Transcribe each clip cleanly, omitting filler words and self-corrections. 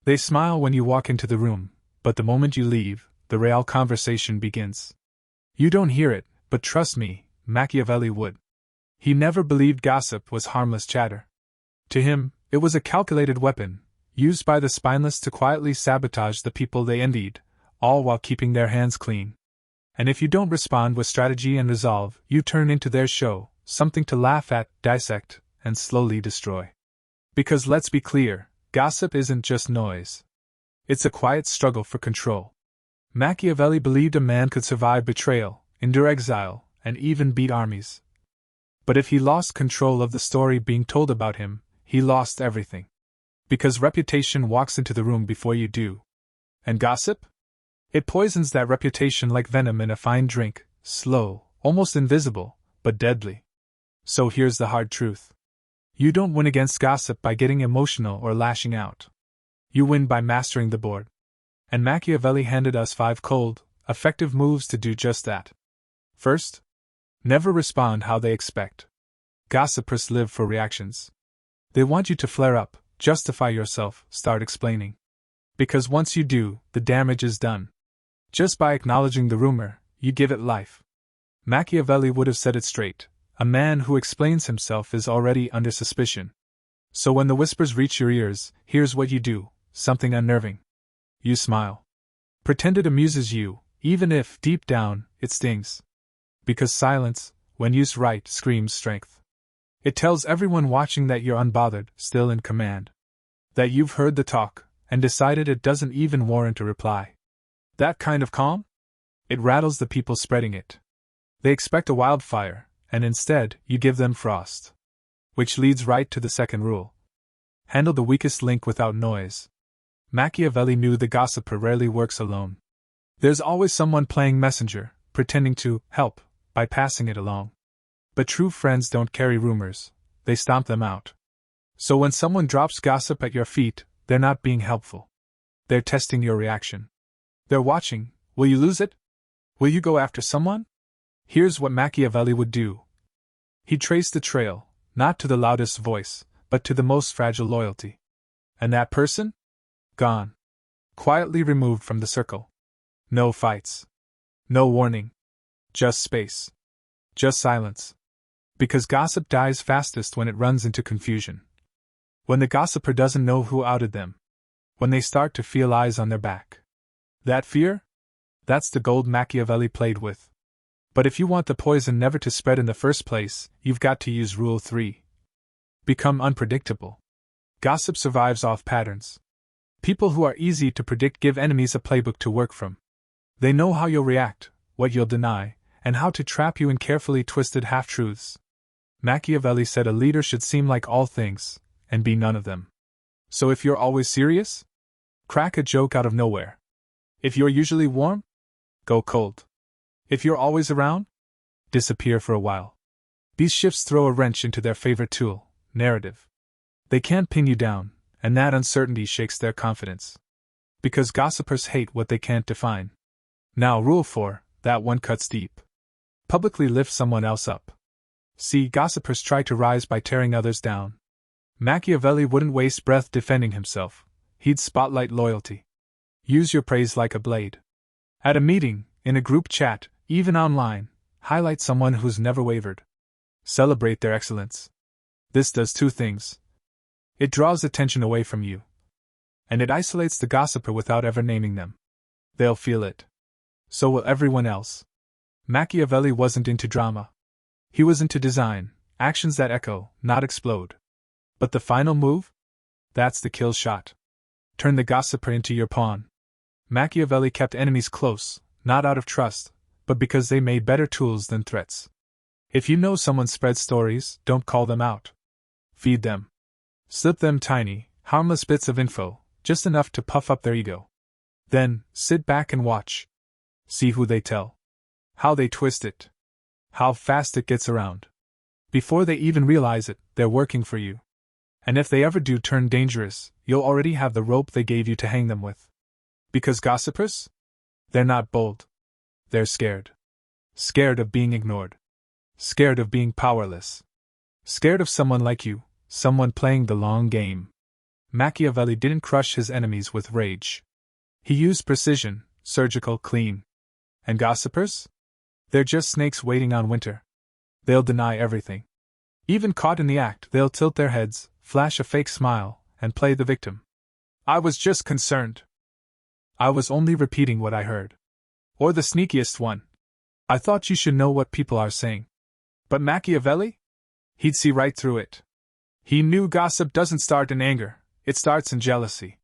They smile when you walk into the room, but the moment you leave, the real conversation begins. You don't hear it, but trust me, Machiavelli would. He never believed gossip was harmless chatter. To him, it was a calculated weapon, used by the spineless to quietly sabotage the people they envied, all while keeping their hands clean. And if you don't respond with strategy and resolve, you turn into their show, something to laugh at, dissect, and slowly destroy. Because let's be clear, gossip isn't just noise. It's a quiet struggle for control. Machiavelli believed a man could survive betrayal, endure exile, and even beat armies. But if he lost control of the story being told about him, he lost everything. Because reputation walks into the room before you do. And gossip? It poisons that reputation like venom in a fine drink, slow, almost invisible, but deadly. So here's the hard truth. You don't win against gossip by getting emotional or lashing out. You win by mastering the board. And Machiavelli handed us 5 cold, effective moves to do just that. First, never respond how they expect. Gossipers live for reactions. They want you to flare up, justify yourself, start explaining. Because once you do, the damage is done. Just by acknowledging the rumor, you give it life. Machiavelli would have said it straight. A man who explains himself is already under suspicion. So when the whispers reach your ears, here's what you do, something unnerving. You smile. Pretend it amuses you, even if, deep down, it stings. Because silence, when used right, screams strength. It tells everyone watching that you're unbothered, still in command. That you've heard the talk, and decided it doesn't even warrant a reply. That kind of calm? It rattles the people spreading it. They expect a wildfire, and instead, you give them frost. Which leads right to the second rule. Handle the weakest link without noise. Machiavelli knew the gossiper rarely works alone. There's always someone playing messenger, pretending to help, by passing it along. But true friends don't carry rumors, they stomp them out. So when someone drops gossip at your feet, they're not being helpful. They're testing your reaction. They're watching, will you lose it? Will you go after someone? Here's what Machiavelli would do. He'd trace the trail, not to the loudest voice, but to the most fragile loyalty. And that person? Gone. Quietly removed from the circle. No fights. No warning. Just space. Just silence. Because gossip dies fastest when it runs into confusion. When the gossiper doesn't know who outed them. When they start to feel eyes on their back. That fear? That's the gold Machiavelli played with. But if you want the poison never to spread in the first place, you've got to use Rule 3. Become unpredictable. Gossip survives off patterns. People who are easy to predict give enemies a playbook to work from. They know how you'll react, what you'll deny, and how to trap you in carefully twisted half-truths. Machiavelli said a leader should seem like all things, and be none of them. So if you're always serious, crack a joke out of nowhere. If you're usually warm, go cold. If you're always around, disappear for a while. These shifts throw a wrench into their favorite tool, narrative. They can't pin you down, and that uncertainty shakes their confidence. Because gossipers hate what they can't define. Now, Rule 4, that one cuts deep. Publicly lift someone else up. See, gossipers try to rise by tearing others down. Machiavelli wouldn't waste breath defending himself. He'd spotlight loyalty. Use your praise like a blade. At a meeting, in a group chat, even online, highlight someone who's never wavered. Celebrate their excellence. This does 2 things. It draws attention away from you. And it isolates the gossiper without ever naming them. They'll feel it. So will everyone else. Machiavelli wasn't into drama. He was into design, actions that echo, not explode. But the final move? That's the kill shot. Turn the gossiper into your pawn. Machiavelli kept enemies close, not out of trust, but because they made better tools than threats. If you know someone spreads stories, don't call them out. Feed them. Slip them tiny, harmless bits of info, just enough to puff up their ego. Then, sit back and watch. See who they tell. How they twist it. How fast it gets around. Before they even realize it, they're working for you. And if they ever do turn dangerous, you'll already have the rope they gave you to hang them with. Because gossipers? They're not bold. They're scared. Scared of being ignored. Scared of being powerless. Scared of someone like you, someone playing the long game. Machiavelli didn't crush his enemies with rage. He used precision, surgical, clean. And gossipers? They're just snakes waiting on winter. They'll deny everything. Even caught in the act, they'll tilt their heads, flash a fake smile, and play the victim. I was just concerned. I was only repeating what I heard. Or the sneakiest one. I thought you should know what people are saying. But Machiavelli? He'd see right through it. He knew gossip doesn't start in anger, it starts in jealousy.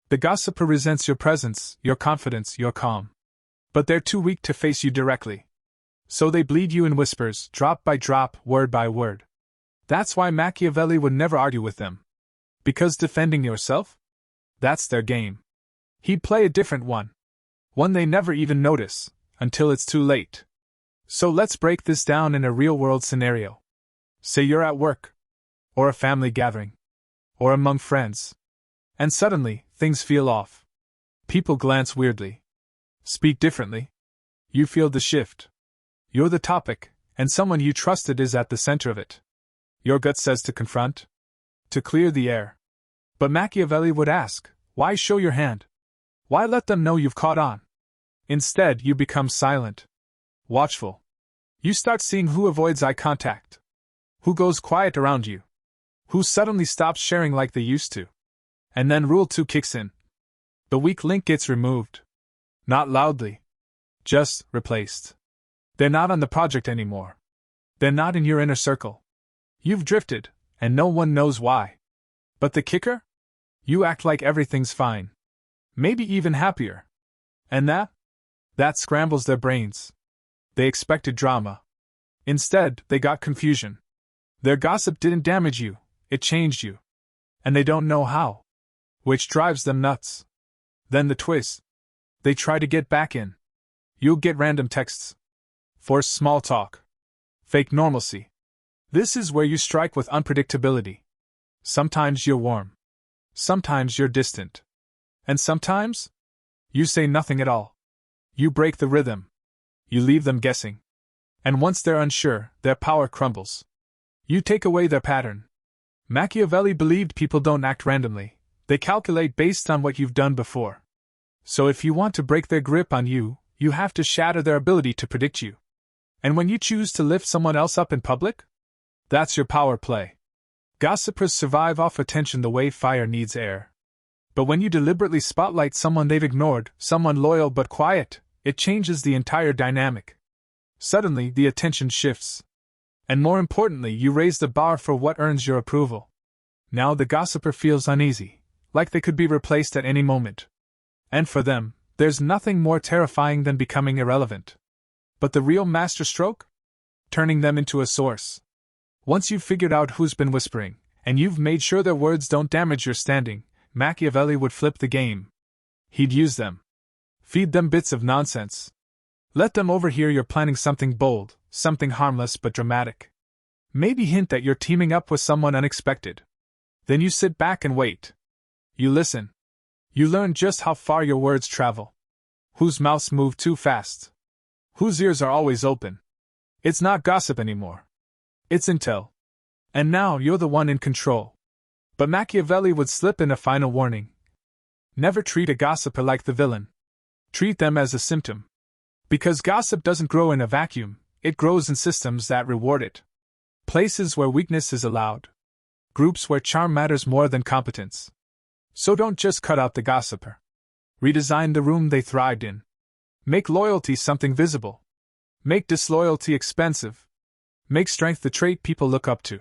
The gossiper resents your presence, your confidence, your calm. But they're too weak to face you directly. So they bleed you in whispers, drop by drop, word by word. That's why Machiavelli would never argue with them. Because defending yourself? That's their game. He'd play a different one. One they never even notice, until it's too late. So let's break this down in a real-world scenario. Say you're at work. Or a family gathering. Or among friends. And suddenly, things feel off. People glance weirdly. Speak differently. You feel the shift. You're the topic, and someone you trusted is at the center of it. Your gut says to confront. To clear the air. But Machiavelli would ask, why show your hand? Why let them know you've caught on? Instead, you become silent. Watchful. You start seeing who avoids eye contact. Who goes quiet around you. Who suddenly stops sharing like they used to. And then Rule 2 kicks in. The weak link gets removed. Not loudly. Just replaced. They're not on the project anymore. They're not in your inner circle. You've drifted, and no one knows why. But the kicker? You act like everything's fine. Maybe even happier. And that scrambles their brains. They expected drama. Instead, they got confusion. Their gossip didn't damage you, it changed you. And they don't know how. Which drives them nuts. Then the twist. They try to get back in. You'll get random texts. Forced small talk. Fake normalcy. This is where you strike with unpredictability. Sometimes you're warm. Sometimes you're distant. And sometimes? You say nothing at all. You break the rhythm. You leave them guessing. And once they're unsure, their power crumbles. You take away their pattern. Machiavelli believed people don't act randomly, they calculate based on what you've done before. So if you want to break their grip on you, you have to shatter their ability to predict you. And when you choose to lift someone else up in public? That's your power play. Gossipers survive off attention the way fire needs air. But when you deliberately spotlight someone they've ignored, someone loyal but quiet, it changes the entire dynamic. Suddenly, the attention shifts. And more importantly, you raise the bar for what earns your approval. Now the gossiper feels uneasy, like they could be replaced at any moment. And for them, there's nothing more terrifying than becoming irrelevant. But the real masterstroke? Turning them into a source. Once you've figured out who's been whispering, and you've made sure their words don't damage your standing, Machiavelli would flip the game. He'd use them. Feed them bits of nonsense. Let them overhear you're planning something bold, something harmless but dramatic. Maybe hint that you're teaming up with someone unexpected. Then you sit back and wait. You listen. You learn just how far your words travel. Whose mouths move too fast. Whose ears are always open. It's not gossip anymore. It's intel. And now you're the one in control. But Machiavelli would slip in a final warning. Never treat a gossiper like the villain. Treat them as a symptom. Because gossip doesn't grow in a vacuum, it grows in systems that reward it. Places where weakness is allowed. Groups where charm matters more than competence. So don't just cut out the gossiper. Redesign the room they thrived in. Make loyalty something visible. Make disloyalty expensive. Make strength the trait people look up to.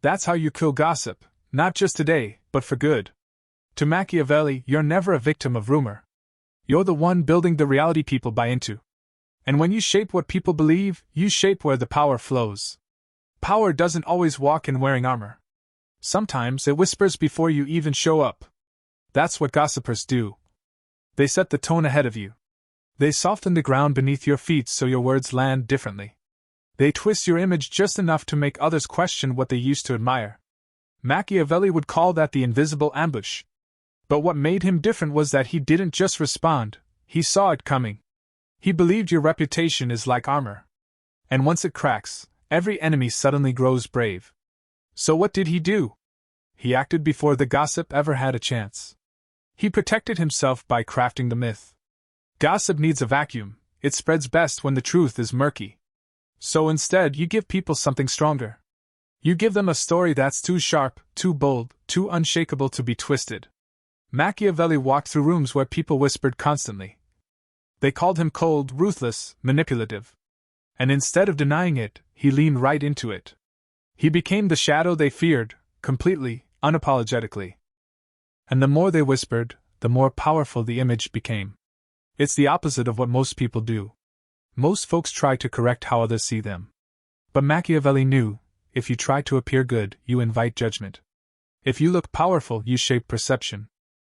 That's how you kill gossip, not just today, but for good. To Machiavelli, you're never a victim of rumor. You're the one building the reality people buy into. And when you shape what people believe, you shape where the power flows. Power doesn't always walk in wearing armor. Sometimes it whispers before you even show up. That's what gossipers do. They set the tone ahead of you. They soften the ground beneath your feet so your words land differently. They twist your image just enough to make others question what they used to admire. Machiavelli would call that the invisible ambush. But what made him different was that he didn't just respond, he saw it coming. He believed your reputation is like armor. And once it cracks, every enemy suddenly grows brave. So what did he do? He acted before the gossip ever had a chance. He protected himself by crafting the myth. Gossip needs a vacuum, it spreads best when the truth is murky. So instead, you give people something stronger. You give them a story that's too sharp, too bold, too unshakable to be twisted. Machiavelli walked through rooms where people whispered constantly. They called him cold, ruthless, manipulative. And instead of denying it, he leaned right into it. He became the shadow they feared, completely, unapologetically. And the more they whispered, the more powerful the image became. It's the opposite of what most people do. Most folks try to correct how others see them. But Machiavelli knew, if you try to appear good, you invite judgment. If you look powerful, you shape perception.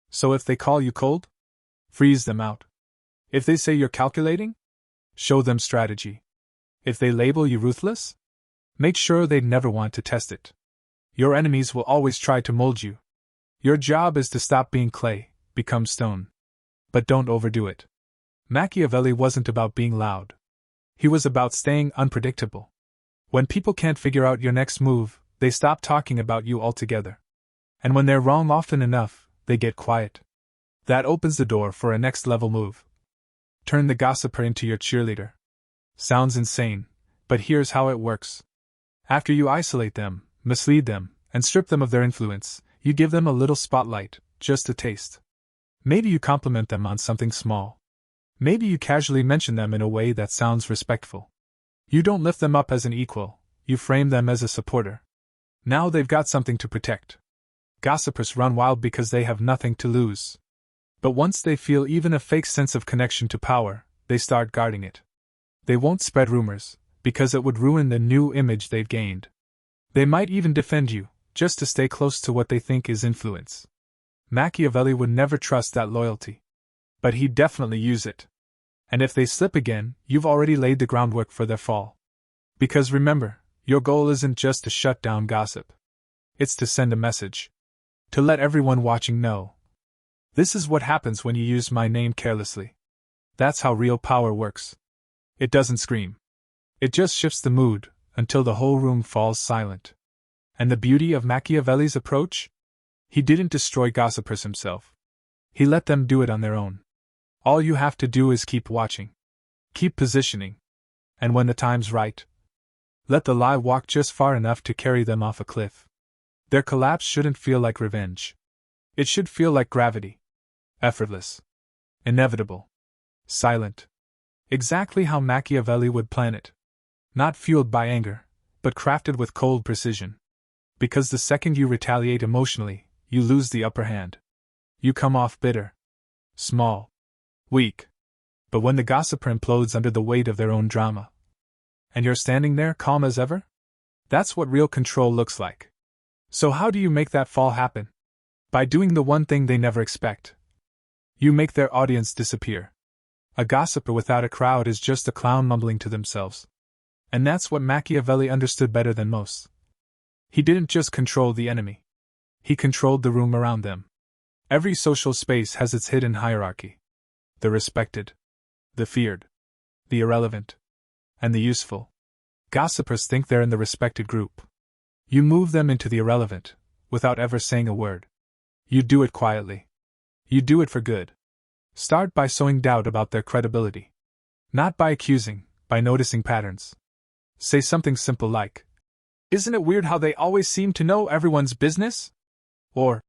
So if they call you cold, freeze them out. If they say you're calculating, show them strategy. If they label you ruthless, make sure they'd never want to test it. Your enemies will always try to mold you. Your job is to stop being clay, become stone. But don't overdo it. Machiavelli wasn't about being loud. He was about staying unpredictable. When people can't figure out your next move, they stop talking about you altogether. And when they're wrong often enough, they get quiet. That opens the door for a next-level move. Turn the gossiper into your cheerleader. Sounds insane, but here's how it works. After you isolate them, mislead them, and strip them of their influence, you give them a little spotlight, just a taste. Maybe you compliment them on something small. Maybe you casually mention them in a way that sounds respectful. You don't lift them up as an equal, you frame them as a supporter. Now they've got something to protect. Gossipers run wild because they have nothing to lose. But once they feel even a fake sense of connection to power, they start guarding it. They won't spread rumors, because it would ruin the new image they've gained. They might even defend you, just to stay close to what they think is influence. Machiavelli would never trust that loyalty. But he'd definitely use it. And if they slip again, you've already laid the groundwork for their fall. Because remember, your goal isn't just to shut down gossip. It's to send a message. To let everyone watching know. This is what happens when you use my name carelessly. That's how real power works. It doesn't scream. It just shifts the mood, until the whole room falls silent. And the beauty of Machiavelli's approach? He didn't destroy gossipers himself. He let them do it on their own. All you have to do is keep watching. Keep positioning. And when the time's right, let the lie walk just far enough to carry them off a cliff. Their collapse shouldn't feel like revenge. It should feel like gravity. Effortless. Inevitable. Silent. Exactly how Machiavelli would plan it. Not fueled by anger, but crafted with cold precision. Because the second you retaliate emotionally, you lose the upper hand. You come off bitter. Small. Weak. But when the gossiper implodes under the weight of their own drama, and you're standing there calm as ever? That's what real control looks like. So how do you make that fall happen? By doing the one thing they never expect. You make their audience disappear. A gossiper without a crowd is just a clown mumbling to themselves. And that's what Machiavelli understood better than most. He didn't just control the enemy. He controlled the room around them. Every social space has its hidden hierarchy. The respected, the feared, the irrelevant, and the useful. Gossipers think they're in the respected group. You move them into the irrelevant, without ever saying a word. You do it quietly. You do it for good. Start by sowing doubt about their credibility. Not by accusing, by noticing patterns. Say something simple like, "Isn't it weird how they always seem to know everyone's business?" Or,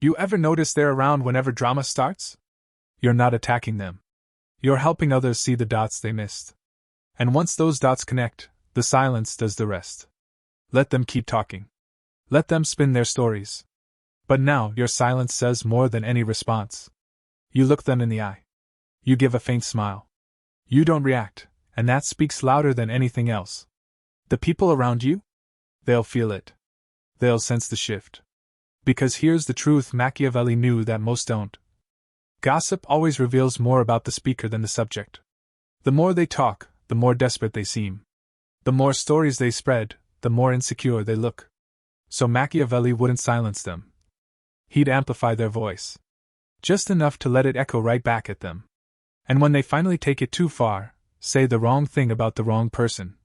"You ever notice they're around whenever drama starts?" You're not attacking them. You're helping others see the dots they missed. And once those dots connect, the silence does the rest. Let them keep talking. Let them spin their stories. But now your silence says more than any response. You look them in the eye. You give a faint smile. You don't react, and that speaks louder than anything else. The people around you? They'll feel it. They'll sense the shift. Because here's the truth Machiavelli knew that most don't. Gossip always reveals more about the speaker than the subject. The more they talk, the more desperate they seem. The more stories they spread, the more insecure they look. So Machiavelli wouldn't silence them. He'd amplify their voice. Just enough to let it echo right back at them. And when they finally take it too far, say the wrong thing about the wrong person,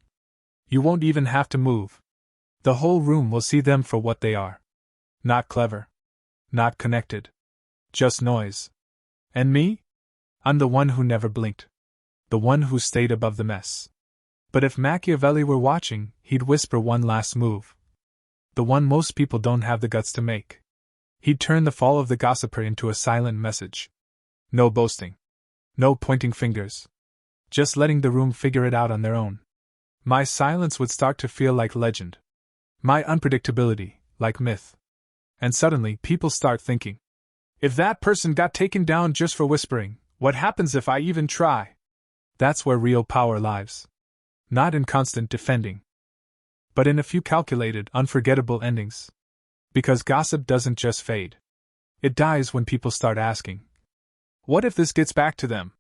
you won't even have to move. The whole room will see them for what they are. Not clever. Not connected. Just noise. And me? I'm the one who never blinked. The one who stayed above the mess. But if Machiavelli were watching, he'd whisper one last move. The one most people don't have the guts to make. He'd turn the fall of the gossiper into a silent message. No boasting. No pointing fingers. Just letting the room figure it out on their own. My silence would start to feel like legend. My unpredictability, like myth. And suddenly, people start thinking. If that person got taken down just for whispering, what happens if I even try? That's where real power lies. Not in constant defending, but in a few calculated, unforgettable endings. Because gossip doesn't just fade. It dies when people start asking, what if this gets back to them?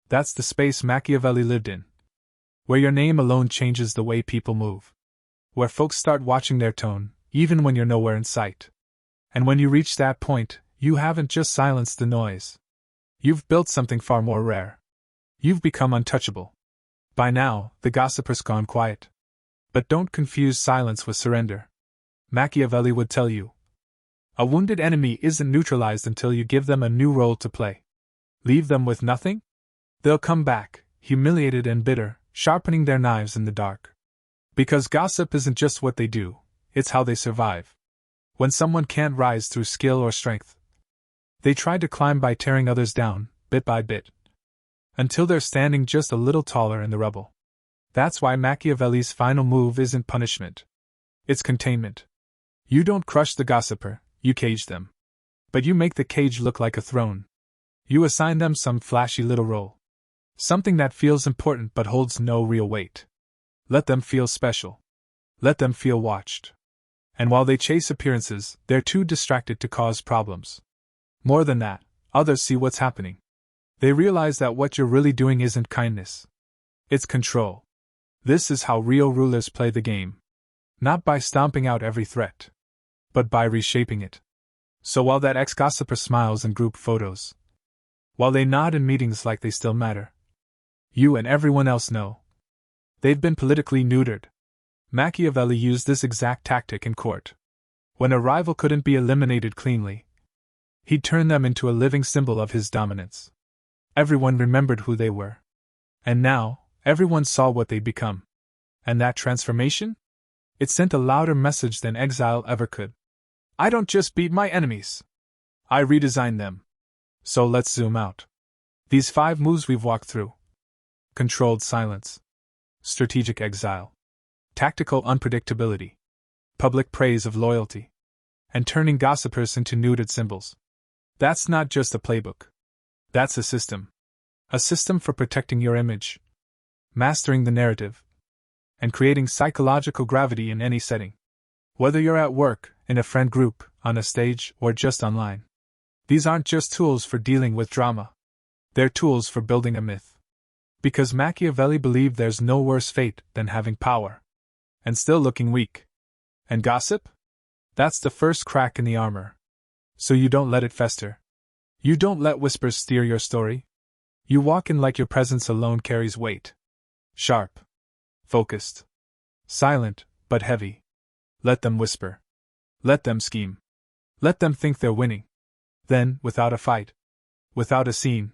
That's the space Machiavelli lived in. Where your name alone changes the way people move. Where folks start watching their tone, even when you're nowhere in sight. And when you reach that point, you haven't just silenced the noise. You've built something far more rare. You've become untouchable. By now, the gossiper's gone quiet. But don't confuse silence with surrender. Machiavelli would tell you. A wounded enemy isn't neutralized until you give them a new role to play. Leave them with nothing? They'll come back, humiliated and bitter, sharpening their knives in the dark. Because gossip isn't just what they do, it's how they survive. When someone can't rise through skill or strength, they try to climb by tearing others down, bit by bit. Until they're standing just a little taller in the rubble. That's why Machiavelli's final move isn't punishment. It's containment. You don't crush the gossiper, you cage them. But you make the cage look like a throne. You assign them some flashy little role. Something that feels important but holds no real weight. Let them feel special. Let them feel watched. And while they chase appearances, they're too distracted to cause problems. More than that, others see what's happening. They realize that what you're really doing isn't kindness. It's control. This is how real rulers play the game. Not by stomping out every threat, but by reshaping it. So while that ex-gossiper smiles in group photos, while they nod in meetings like they still matter, you and everyone else know they've been politically neutered. Machiavelli used this exact tactic in court. When a rival couldn't be eliminated cleanly, he'd turn them into a living symbol of his dominance. Everyone remembered who they were. And now, everyone saw what they'd become. And that transformation? It sent a louder message than exile ever could. I don't just beat my enemies. I redesign them. So let's zoom out. These 5 moves we've walked through. Controlled silence. Strategic exile. Tactical unpredictability. Public praise of loyalty. And turning gossipers into neutered symbols. That's not just a playbook. That's a system. A system for protecting your image, mastering the narrative, and creating psychological gravity in any setting. Whether you're at work, in a friend group, on a stage, or just online. These aren't just tools for dealing with drama. They're tools for building a myth. Because Machiavelli believed there's no worse fate than having power and still looking weak. And gossip? That's the first crack in the armor. So you don't let it fester. You don't let whispers steer your story. You walk in like your presence alone carries weight. Sharp. Focused. Silent, but heavy. Let them whisper. Let them scheme. Let them think they're winning. Then, without a fight, without a scene,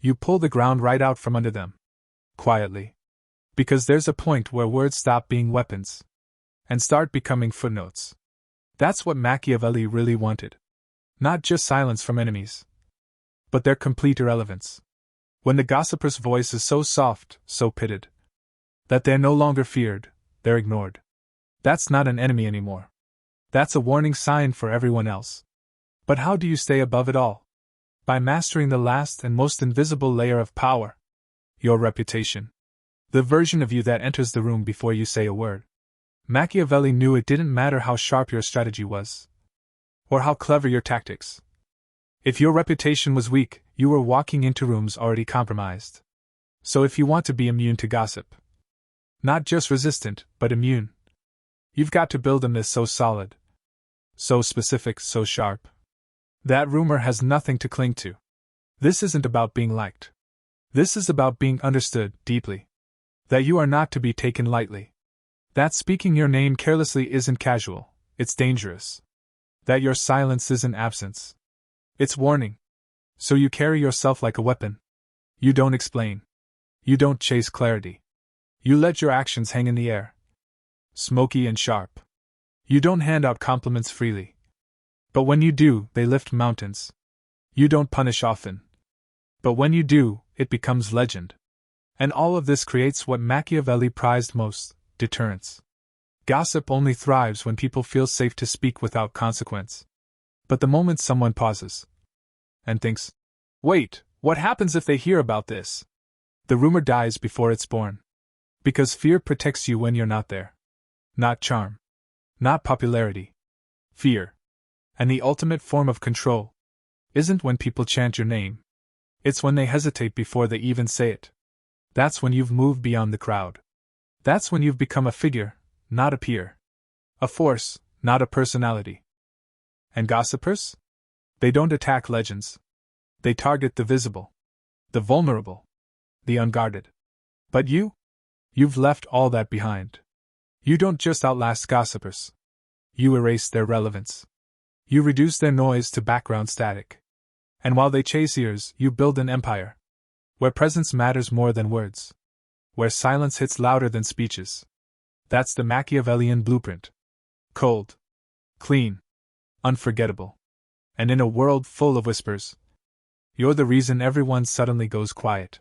you pull the ground right out from under them. Quietly. Because there's a point where words stop being weapons and start becoming footnotes. That's what Machiavelli really wanted. Not just silence from enemies, but their complete irrelevance. When the gossiper's voice is so soft, so pitted, that they're no longer feared, they're ignored. That's not an enemy anymore. That's a warning sign for everyone else. But how do you stay above it all? By mastering the last and most invisible layer of power. Your reputation. The version of you that enters the room before you say a word. Machiavelli knew it didn't matter how sharp your strategy was, or how clever your tactics. If your reputation was weak, you were walking into rooms already compromised. So if you want to be immune to gossip, not just resistant, but immune, you've got to build a myth so solid, so specific, so sharp, that rumor has nothing to cling to. This isn't about being liked. This is about being understood deeply. That you are not to be taken lightly. That speaking your name carelessly isn't casual, it's dangerous. That your silence isn't absence. It's warning. So you carry yourself like a weapon. You don't explain. You don't chase clarity. You let your actions hang in the air, smoky and sharp. You don't hand out compliments freely. But when you do, they lift mountains. You don't punish often. But when you do, it becomes legend. And all of this creates what Machiavelli prized most: deterrence. Gossip only thrives when people feel safe to speak without consequence. But the moment someone pauses and thinks, wait, what happens if they hear about this? The rumor dies before it's born. Because fear protects you when you're not there. Not charm. Not popularity. Fear. And the ultimate form of control isn't when people chant your name. It's when they hesitate before they even say it. That's when you've moved beyond the crowd. That's when you've become a figure, not a peer. A force, not a personality. And gossipers? They don't attack legends. They target the visible, the vulnerable, the unguarded. But you've left all that behind. You don't just outlast gossipers. You erase their relevance. You reduce their noise to background static. And while they chase ears, you build an empire. Where presence matters more than words. Where silence hits louder than speeches. That's the Machiavellian blueprint. Cold. Clean. Unforgettable. And in a world full of whispers, you're the reason everyone suddenly goes quiet.